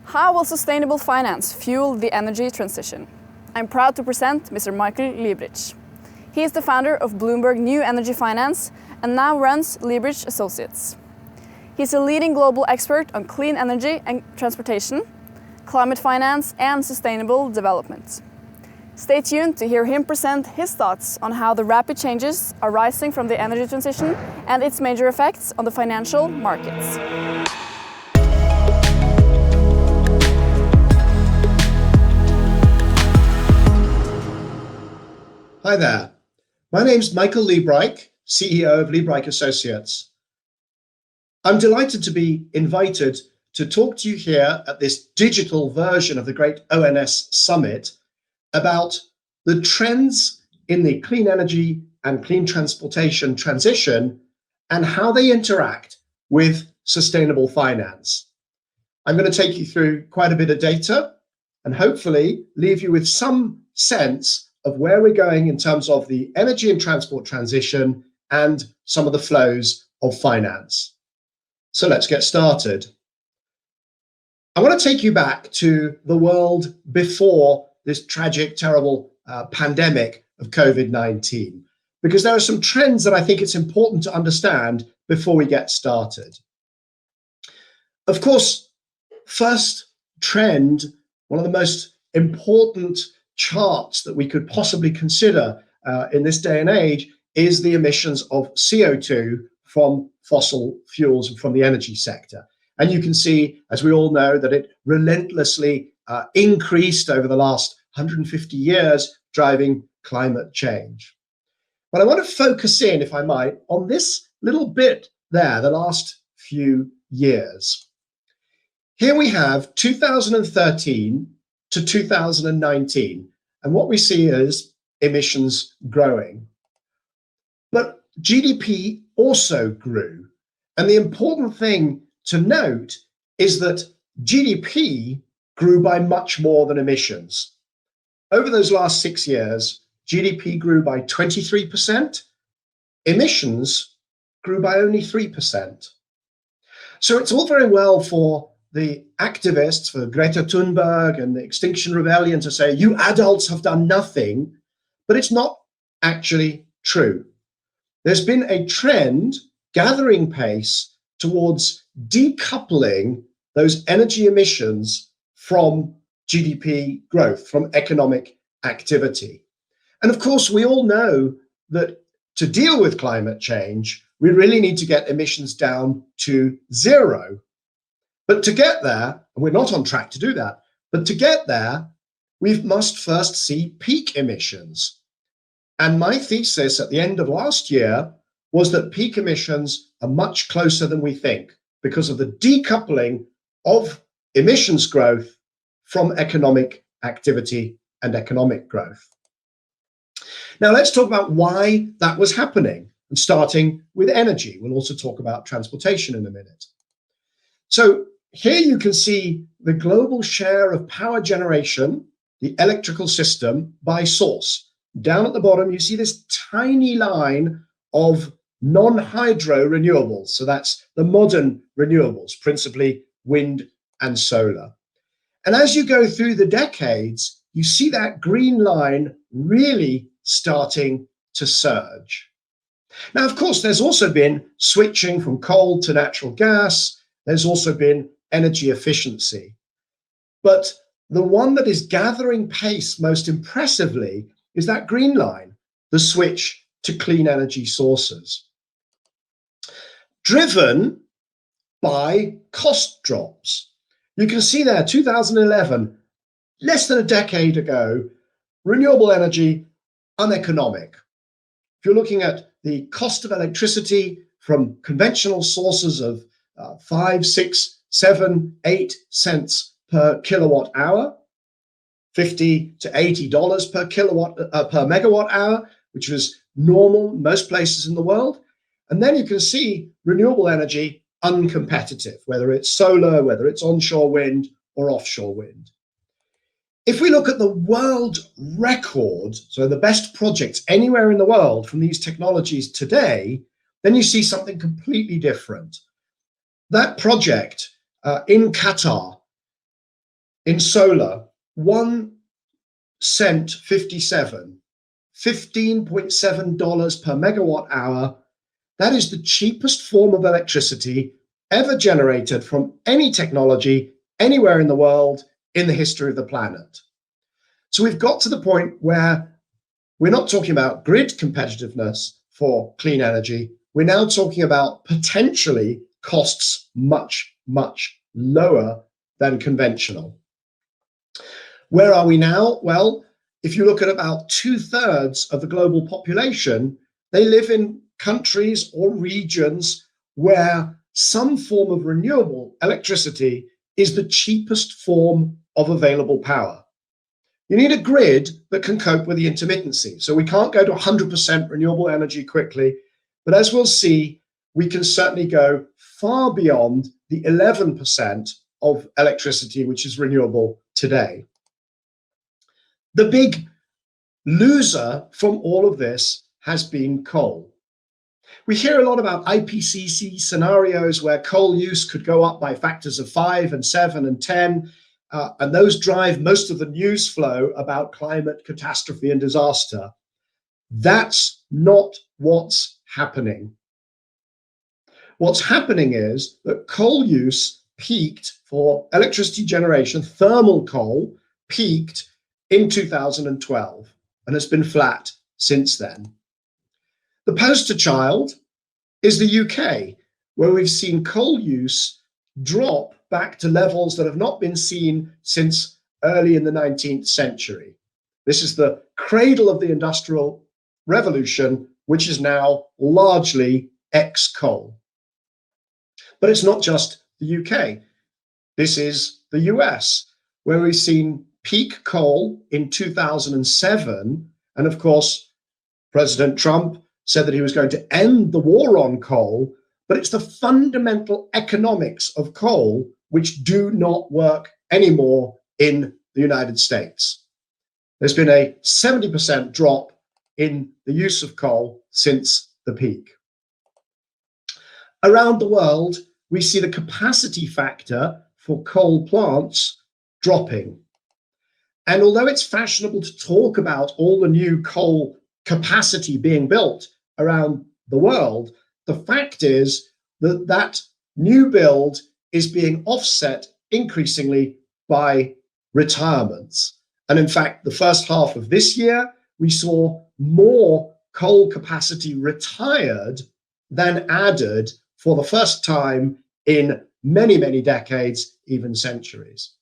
How will sustainable finance fuel the energy transition? I'm proud to present Mr. Michael Liebreich. He is the founder of Bloomberg Energy Finance and now runs Liebreich Associates. He's a leading global expert on clean energy and transportation, climate finance and sustainable development. Stay tuned to hear him present his thoughts on how the rapid changes arising from the energy transition and its major effects on the financial markets. Hi there. My name's Michael Liebreich, CEO of Liebreich Associates. I'm delighted to be invited to talk to you here at this digital version of the Great ONS Summit about the trends in the clean energy and clean transportation transition and how they interact with sustainable finance. I'm going to take you through quite a bit of data and hopefully leave you with some sense of where we're going in terms of the energy and transport transition and some of the flows of finance. So let's get started. I want to take you back to the world before this tragic, terrible pandemic of COVID-19, because there are some trends that I think it's important to understand before we get started. Of course, first trend, one of the most important charts that we could possibly consider in this day and age is the emissions of CO2 from fossil fuels and from the energy sector. And you can see, as we all know, that it relentlessly increased over the last 150 years, driving climate change. But I want to focus in, if I might, on this little bit there, the last few years. Here we have 2013 to 2019, and what we see is emissions growing. But GDP also grew, and the important thing to note is that GDP grew by much more than emissions. Over those last 6 years, GDP grew by 23%, emissions grew by only 3%. So it's all very well for the activists, for Greta Thunberg and the Extinction Rebellion to say, you adults have done nothing, but it's not actually true. There's been a trend gathering pace towards decoupling those energy emissions from GDP growth, from economic activity. And of course, we all know that to deal with climate change, we really need to get emissions down to zero. But to get there, and we're not on track to do that, but to get there, we must first see peak emissions. And my thesis at the end of last year was that peak emissions are much closer than we think because of the decoupling of emissions growth from economic activity and economic growth. Now let's talk about why that was happening, and starting with energy. We'll also talk about transportation in a minute. So here you can see the global share of power generation, the electrical system, by source. Down at the bottom, you see this tiny line of non-hydro renewables. So that's the modern renewables, principally wind and solar. And as you go through the decades, you see that green line really starting to surge. Now, of course, there's also been switching from coal to natural gas. There's also been energy efficiency. But the one that is gathering pace most impressively is that green line, the switch to clean energy sources, driven by cost drops. You can see there, 2011, less than a decade ago, renewable energy, uneconomic. If you're looking at the cost of electricity from conventional sources of 5, 6, 7, 8 cents per kilowatt hour, $50 to $80 per megawatt hour, which was normal in most places in the world. And then you can see renewable energy uncompetitive, whether it's solar, whether it's onshore wind or offshore wind. If we look at the world record, so the best projects anywhere in the world from these technologies today, then you see something completely different. That project in Qatar In solar, 1 cent 57, $15.7 per megawatt hour. That is the cheapest form of electricity ever generated from any technology anywhere in the world in the history of the planet. So we've got to the point where we're not talking about grid competitiveness for clean energy. We're now talking about potentially costs much, much lower than conventional. Where are we now? Well, if you look at about 2/3 of the global population, they live in countries or regions where some form of renewable electricity is the cheapest form of available power. You need a grid that can cope with the intermittency. So we can't go to 100% renewable energy quickly, but as we'll see, we can certainly go far beyond the 11% of electricity which is renewable today. The big loser from all of this has been coal. We hear a lot about IPCC scenarios where coal use could go up by factors of 5 and 7 and 10, and those drive most of the news flow about climate catastrophe and disaster. That's not what's happening. What's happening is that coal use peaked for electricity generation, thermal coal peaked in 2012 and has been flat since then. The poster child is the UK, where we've seen coal use drop back to levels that have not been seen since early in the 19th century. This is the cradle of the Industrial Revolution, which is now largely ex-coal. But it's not just the UK. This is the US, where we've seen peak coal in 2007. And of course, President Trump said that he was going to end the war on coal, but it's the fundamental economics of coal which do not work anymore in the United States. There's been a 70% drop in the use of coal since the peak. Around the world, we see the capacity factor for coal plants dropping. And although it's fashionable to talk about all the new coal capacity being built around the world, the fact is that that new build is being offset increasingly by retirements. And in fact, the first half of this year, we saw more coal capacity retired than added for the first time in many, many decades, even centuries.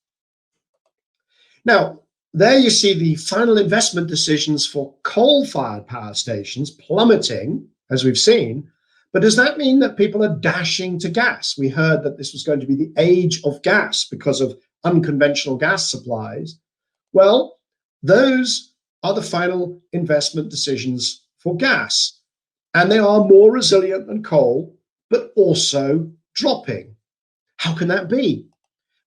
Now, there you see the final investment decisions for coal-fired power stations plummeting, as we've seen. But does that mean that people are dashing to gas? We heard that this was going to be the age of gas because of unconventional gas supplies. Well, those are the final investment decisions for gas. And they are more resilient than coal, but also dropping. How can that be?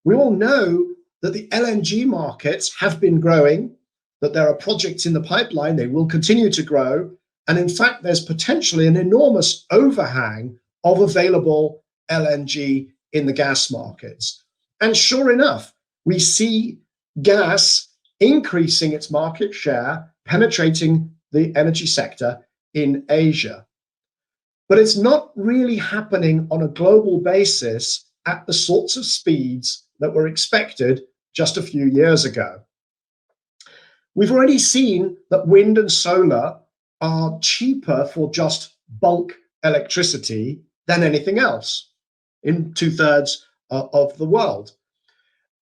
We all know that the LNG markets have been growing, that there are projects in the pipeline, they will continue to grow. And in fact, there's potentially an enormous overhang of available LNG in the gas markets. And sure enough, we see gas increasing its market share, penetrating the energy sector in Asia. But it's not really happening on a global basis at the sorts of speeds that were expected just a few years ago. We've already seen that wind and solar are cheaper for just bulk electricity than anything else in 2/3 of the world.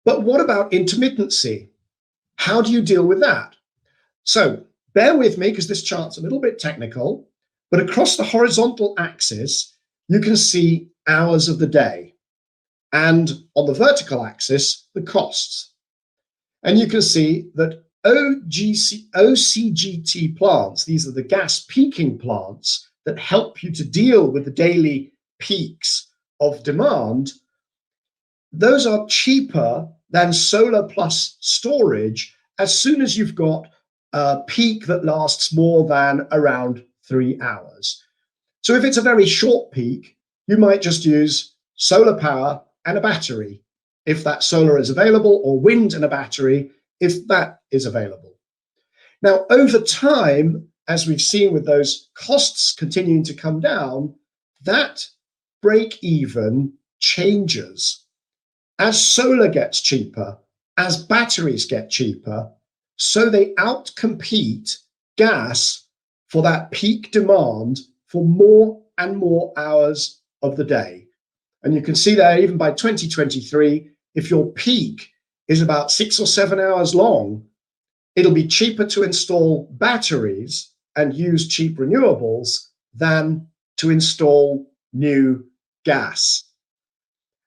But what about intermittency? How do you deal with that? So bear with me because this chart's a little bit technical, but across the horizontal axis, you can see hours of the day. And on the vertical axis, the costs. And you can see that OCGT plants, these are the gas peaking plants that help you to deal with the daily peaks of demand. Those are cheaper than solar plus storage as soon as you've got a peak that lasts more than around 3 hours. So if it's a very short peak, you might just use solar power and a battery. if that solar is available, or wind and a battery if that is available. Now, over time, as we've seen with those costs continuing to come down, that break even changes. As solar gets cheaper, as batteries get cheaper, so they outcompete gas for that peak demand for more and more hours of the day. And you can see there, even by 2023, if your peak is about 6 or 7 hours long, it'll be cheaper to install batteries and use cheap renewables than to install new gas.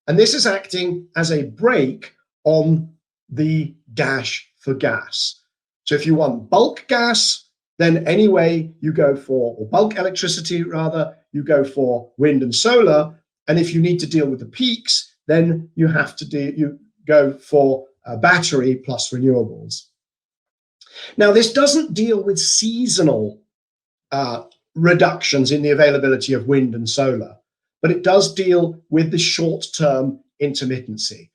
And this is acting as a brake on the dash for gas. So if you want bulk gas, then anyway you go for, or bulk electricity rather, you go for wind and solar. And if you need to deal with the peaks, then you have to you go for a battery plus renewables. Now, this doesn't deal with seasonal reductions in the availability of wind and solar, but it does deal with the short-term intermittency.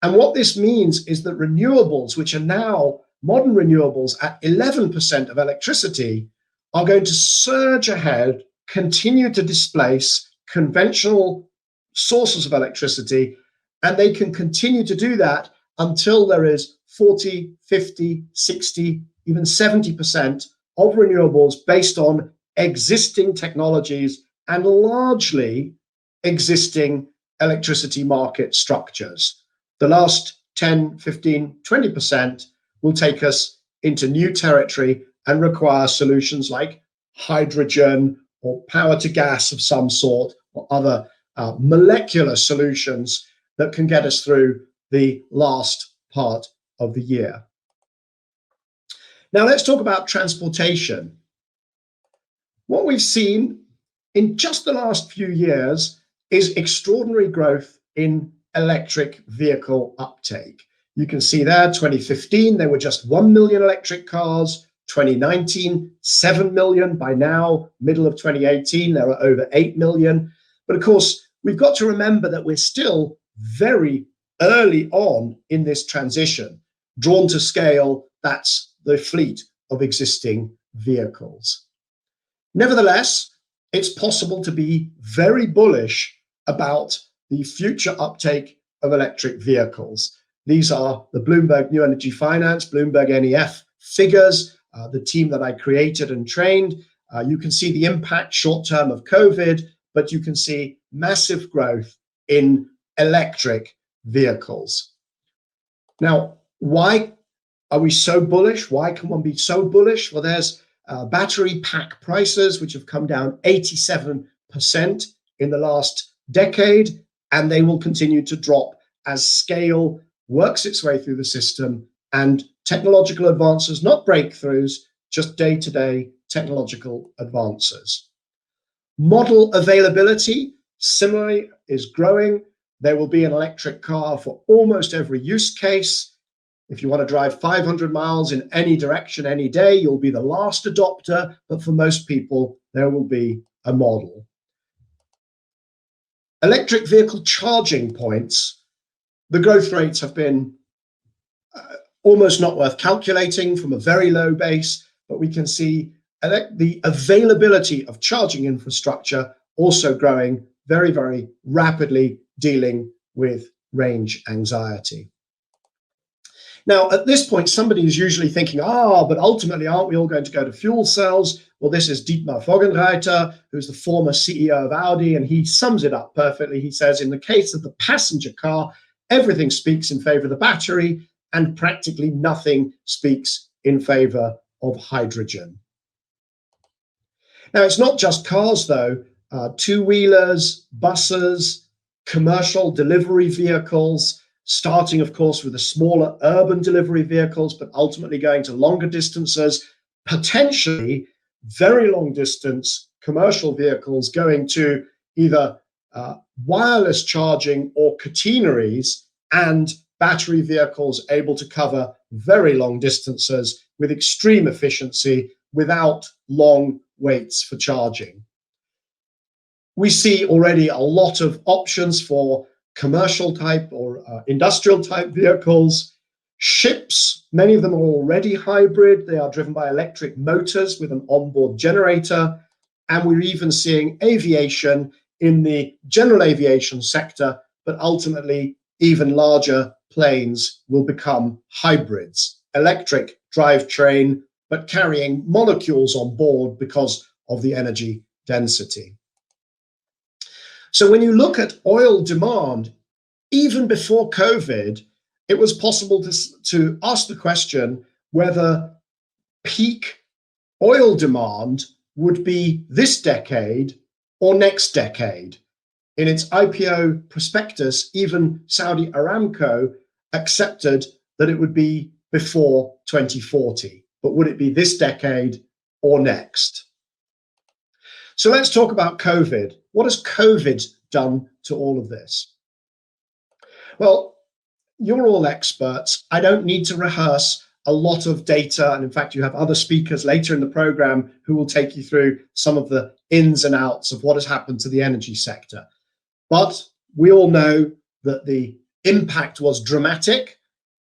And what this means is that renewables, which are now modern renewables at 11% of electricity, are going to surge ahead, continue to displace conventional sources of electricity, and they can continue to do that until there is 40, 50, 60, even 70% of renewables based on existing technologies and largely existing electricity market structures. The last 10, 15, 20% will take us into new territory and require solutions like hydrogen or power to gas of some sort, or other molecular solutions that can get us through the last part of the year. Now let's talk about transportation. What we've seen in just the last few years is extraordinary growth in electric vehicle uptake. You can see there, 2015, there were just 1 million electric cars. 2019, 7 million. By now, middle of 2018, there are over 8 million. But of course, we've got to remember that we're still very early on in this transition. Drawn to scale, that's the fleet of existing vehicles. Nevertheless, it's possible to be very bullish about the future uptake of electric vehicles. These are the Bloomberg New Energy Finance, Bloomberg NEF figures, the team that I created and trained. You can see the impact short-term of COVID, but you can see massive growth in electric vehicles. Now, why are we so bullish? Why can one be so bullish? Well, there's battery pack prices, which have come down 87% in the last decade, and they will continue to drop as scale works its way through the system and technological advances, not breakthroughs, just day-to-day technological advances. Model availability, similarly, is growing. There will be an electric car for almost every use case. If you want to drive 500 miles in any direction, any day, you'll be the last adopter, but for most people, there will be a model. Electric vehicle charging points, the growth rates have been almost not worth calculating from a very low base, but we can see the availability of charging infrastructure also growing very, very rapidly, dealing with range anxiety. Now, at this point, somebody is usually thinking, but ultimately, aren't we all going to go to fuel cells? Well, this is Dietmar Vogelreiter, who's the former CEO of Audi, and he sums it up perfectly. He says, in the case of the passenger car, everything speaks in favor of the battery, and practically nothing speaks in favor of hydrogen. Now, it's not just cars, though. Two-wheelers, buses, commercial delivery vehicles, starting, of course, with the smaller urban delivery vehicles, but ultimately going to longer distances, potentially very long distance commercial vehicles going to either wireless charging or catenaries, and battery vehicles able to cover very long distances with extreme efficiency without long waits for charging. We see already a lot of options for commercial type or industrial type vehicles. Ships, many of them are already hybrid. They are driven by electric motors with an onboard generator. And we're even seeing aviation in the general aviation sector, but ultimately even larger planes will become hybrids, electric drivetrain, but carrying molecules on board because of the energy density. So when you look at oil demand, even before COVID, it was possible to ask the question whether peak oil demand would be this decade or next decade. In its IPO prospectus, even Saudi Aramco accepted that it would be before 2040. But would it be this decade or next? So let's talk about COVID. What has COVID done to all of this? Well, you're all experts. I don't need to rehearse a lot of data. And in fact, you have other speakers later in the program who will take you through some of the ins and outs of what has happened to the energy sector. But we all know that the impact was dramatic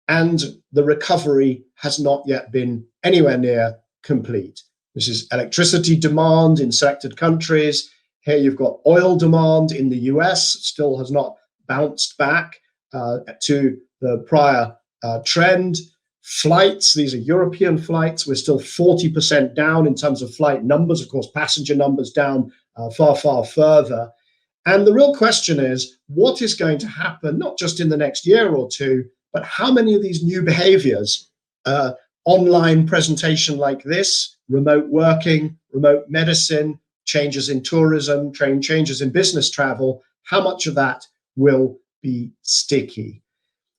and the recovery has not yet been anywhere near complete. This is electricity demand in selected countries. Here you've got oil demand in the US, still has not bounced back to the prior trend. Flights, these are European flights, we're still 40% down in terms of flight numbers. Of course, passenger numbers down far, far further. And the real question is, what is going to happen, not just in the next year or two, but how many of these new behaviors, online presentation like this, remote working, remote medicine, changes in tourism, changes in business travel, how much of that will be sticky?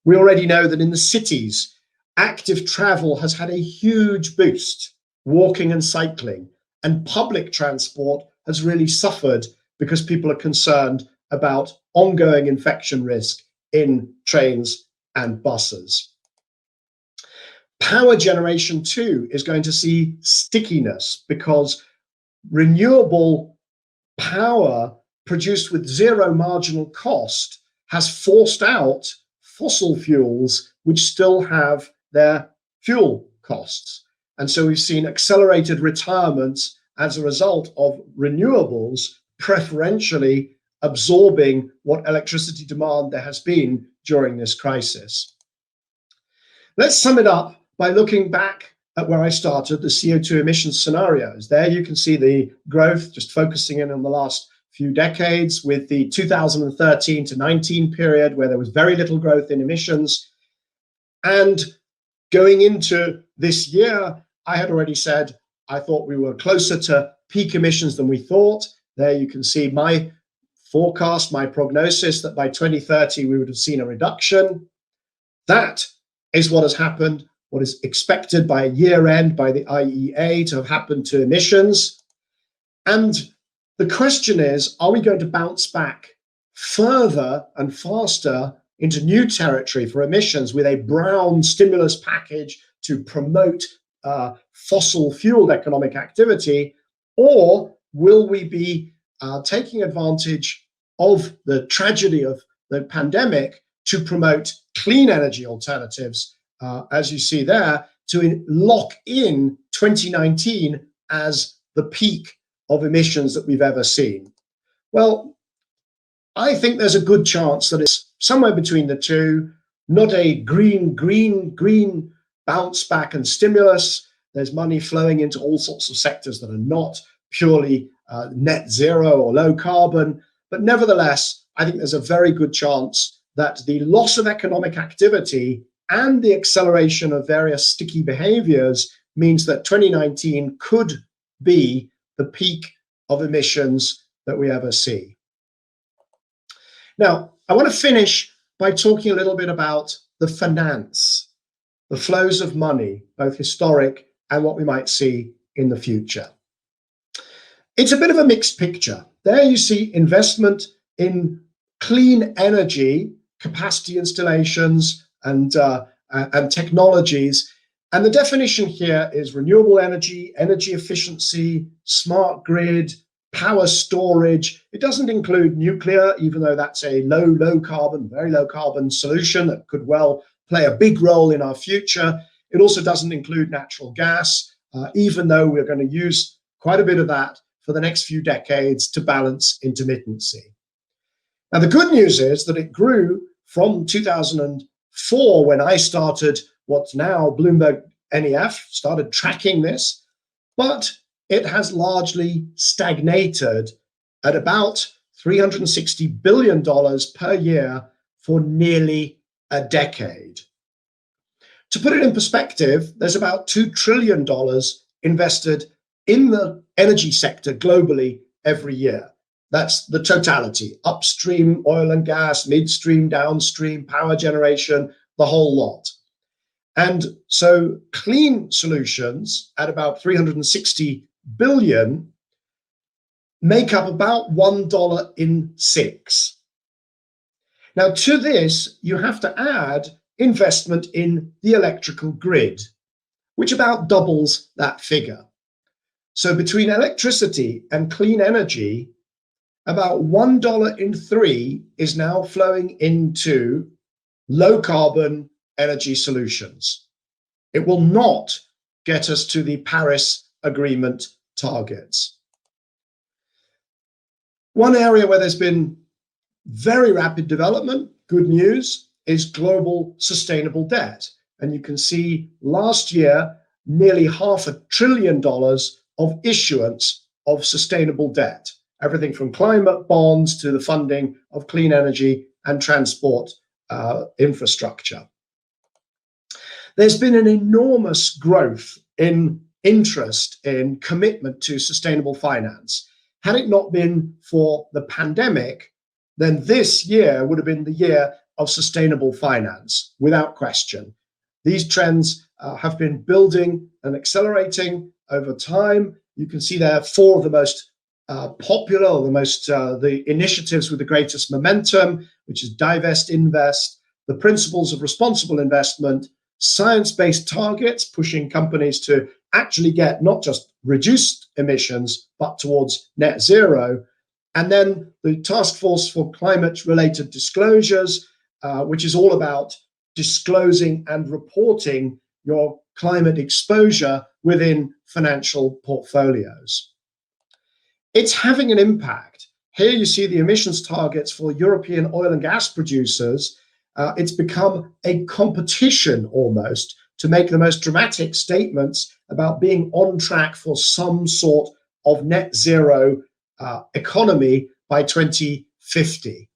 We already know that in the cities, active travel has had a huge boost, walking and cycling, and public transport has really suffered because people are concerned about ongoing infection risk in trains and buses. Power generation too is going to see stickiness because renewable power produced with zero marginal cost has forced out fossil fuels which still have their fuel costs. And so we've seen accelerated retirements as a result of renewables preferentially absorbing what electricity demand there has been during this crisis. Let's sum it up by looking back at where I started, the CO2 emissions scenarios. There you can see the growth, just focusing in on the last few decades, with the 2013 to 19 period where there was very little growth in emissions. And going into this year, I had already said I thought we were closer to peak emissions than we thought. There you can see my forecast, my prognosis that by 2030 we would have seen a reduction. That is what has happened, what is expected by year end by the IEA to have happened to emissions. And the question is, are we going to bounce back further and faster into new territory for emissions with a brown stimulus package to promote fossil fueled economic activity? Or will we be taking advantage of the tragedy of the pandemic to promote clean energy alternatives, as you see there, to lock in 2019 as the peak of emissions that we've ever seen? Well, I think there's a good chance that it's somewhere between the two, not a green bounce back and stimulus. There's money flowing into all sorts of sectors that are not purely net zero or low carbon. But nevertheless, I think there's a very good chance that the loss of economic activity and the acceleration of various sticky behaviors means that 2019 could be the peak of emissions that we ever see. Now, I want to finish by talking a little bit about the finance, the flows of money, both historic and what we might see in the future. It's a bit of a mixed picture. There you see investment in clean energy, capacity installations, and technologies. And the definition here is renewable energy, energy efficiency, smart grid, power storage. It doesn't include nuclear, even though that's a low carbon, very low carbon solution that could well play a big role in our future. It also doesn't include natural gas, even though we're going to use quite a bit of that for the next few decades to balance intermittency. Now, the good news is that it grew from 2004, when I started what's now Bloomberg NEF, started tracking this, but it has largely stagnated at about $360 billion per year for nearly a decade. To put it in perspective, there's about $2 trillion invested in the energy sector globally every year. That's the totality: upstream oil and gas, midstream, downstream, power generation, the whole lot. And so clean solutions at about 360 billion make up about $1 in 6. Now, to this, you have to add investment in the electrical grid, which about doubles that figure. So between electricity and clean energy, about $1 in 3 is now flowing into low carbon energy solutions. It will not get us to the Paris Agreement targets. One area where there's been very rapid development, good news, is global sustainable debt. And you can see last year, nearly $500 billion of issuance of sustainable debt, everything from climate bonds to the funding of clean energy and transport infrastructure. There's been an enormous growth in interest in commitment to sustainable finance. Had it not been for the pandemic, then this year would have been the year of sustainable finance, without question. These trends have been building and accelerating over time. You can see there 4 of the most popular, or the initiatives with the greatest momentum, which is divest, invest, the principles of responsible investment, science-based targets, pushing companies to actually get not just reduced emissions, but towards net zero. And then the Task Force for Climate-Related Disclosures, which is all about disclosing and reporting your climate exposure within financial portfolios. It's having an impact. Here you see the emissions targets for European oil and gas producers. It's become a competition almost to make the most dramatic statements about being on track for some sort of net zero economy by 2050.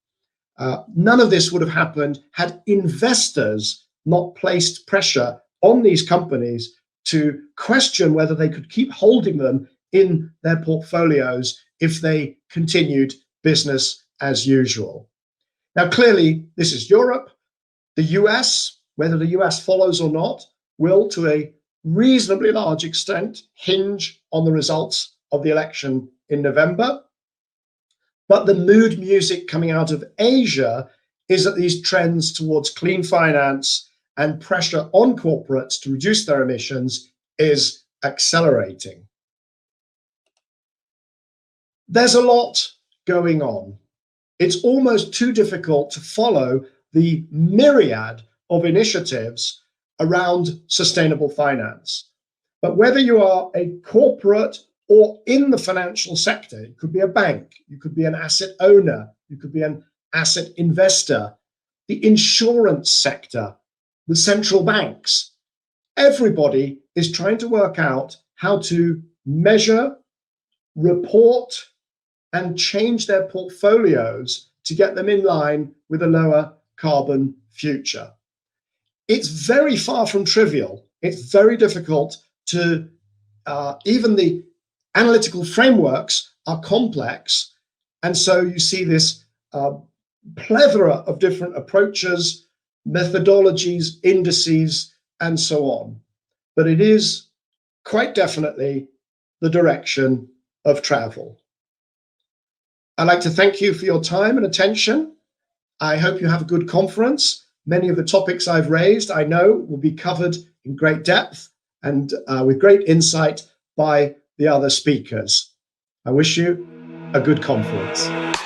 None of this would have happened had investors not placed pressure on these companies to question whether they could keep holding them in their portfolios if they continued business as usual. Now, clearly, this is Europe. The US, whether the US follows or not, will, to a reasonably large extent, hinge on the results of the election in November. But the mood music coming out of Asia is that these trends towards clean finance and pressure on corporates to reduce their emissions is accelerating. There's a lot going on. It's almost too difficult to follow the myriad of initiatives around sustainable finance. But whether you are a corporate or in the financial sector, it could be a bank, you could be an asset owner, you could be an asset investor, the insurance sector, the central banks. Everybody is trying to work out how to measure, report, and change their portfolios to get them in line with a lower carbon future. It's very far from trivial. It's very difficult to, even the analytical frameworks are complex. And so you see this plethora of different approaches, methodologies, indices, and so on. But it is quite definitely the direction of travel. I'd like to thank you for your time and attention. I hope you have a good conference. Many of the topics I've raised, I know, will be covered in great depth and with great insight by the other speakers. I wish you a good conference.